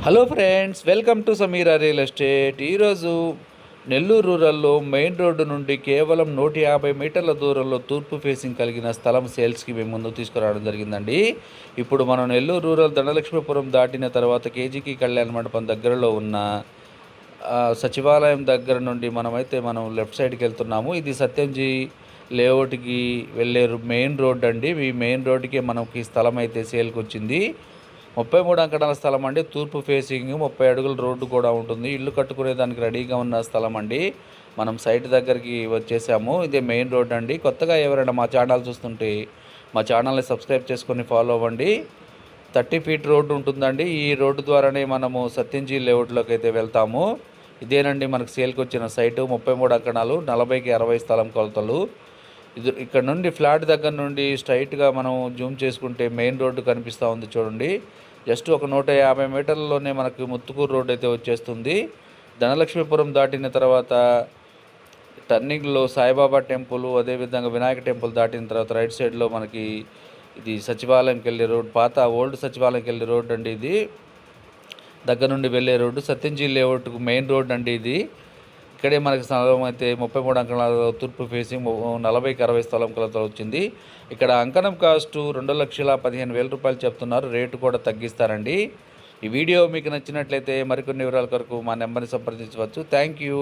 Hello friends, welcome to Sameera real estate. ఈరోజు నెల్లూరు రూరల్లో main road నుండి కేవలం 150 మీటర్ల దూరంలో తూర్పు ఫేసింగ్ కలిగిన స్థలం సేల్స్కి మేము ముందు తీసుకురావడం జరిగిందండి. ఇప్పుడు మనం నెల్లూరు రూరల్ ధనలక్ష్మీపురం దాటిన తర్వాత కేజీకి కళ్యాణ మండపం దగ్గరలో ఉన్న సచివాలయం దగ్గర నుండి మనం లెఫ్ట్ సైడ్కి వెళ్తున్నాము. ఇది సత్యంజీ లేఅవుట్కి వెళ్ళే మెయిన్ రోడ్ అండి. ఈ మెయిన్ రోడ్డుకి మనకి స్థలం అయితే సేల్కి వచ్చింది. 33 అంకణాల స్థలం అండి. తూర్పు ఫేసింగ్ 30 అడుగుల రోడ్డు కూడా ఉంటుంది. ఇల్లు కట్టుకునే దానికి రెడీగా ఉన్న స్థలం అండి. మనం సైట్ దగ్గరికి వచ్చేసాము. ఇదే మెయిన్ రోడ్ అండి. కొత్తగా ఎవరైనా మా ఛానల్ చూస్తుంటే మా ఛానల్ని సబ్స్క్రైబ్ చేసుకొని ఫాలో అవ్వండి. 30 ఫీట్ రోడ్డు ఉంటుందండి. ఈ రోడ్డు ద్వారానే మనము సత్యంజీ లేఅవుట్లోకి అయితే వెళ్తాము. ఇదేనండి మనకు సేల్కి వచ్చిన సైటు. 33 అంకణాలు, 40కి 60 స్థలం కొలతలు. ఇది ఇక్కడ నుండి ఫ్లాట్ దగ్గర నుండి స్ట్రైట్గా మనం జూమ్ చేసుకుంటే మెయిన్ రోడ్డు కనిపిస్తూ ఉంది చూడండి. జస్ట్ ఒక 150 మీటర్లలోనే మనకి ముత్తుకూరు రోడ్ అయితే వచ్చేస్తుంది. ధనలక్ష్మీపురం దాటిన తర్వాత టర్నింగ్లో సాయిబాబా టెంపుల్, అదేవిధంగా వినాయక టెంపుల్ దాటిన తర్వాత రైట్ సైడ్లో మనకి ఇది సచివాలయంకి వెళ్ళే రోడ్, పాత ఓల్డ్ సచివాలయంకి వెళ్ళే రోడ్ అండి. ఇది దగ్గర నుండి వెళ్ళే రోడ్డు సత్యంజీ లేఅవుట్కు మెయిన్ రోడ్ అండి. ఇది ఇక్కడే మనకి స్థలం అయితే 33 అంకణాల తూర్పు ఫేసింగ్ 40కి 60 స్థలం కొలత వచ్చింది. ఇక్కడ అంకణం కాస్టు 2,15,000 రూపాయలు చెప్తున్నారు. రేటు కూడా తగ్గిస్తారండి. ఈ వీడియో మీకు నచ్చినట్లయితే మరికొన్ని వివరాల కొరకు మా నెంబర్ని సంప్రదించవచ్చు. Thank you.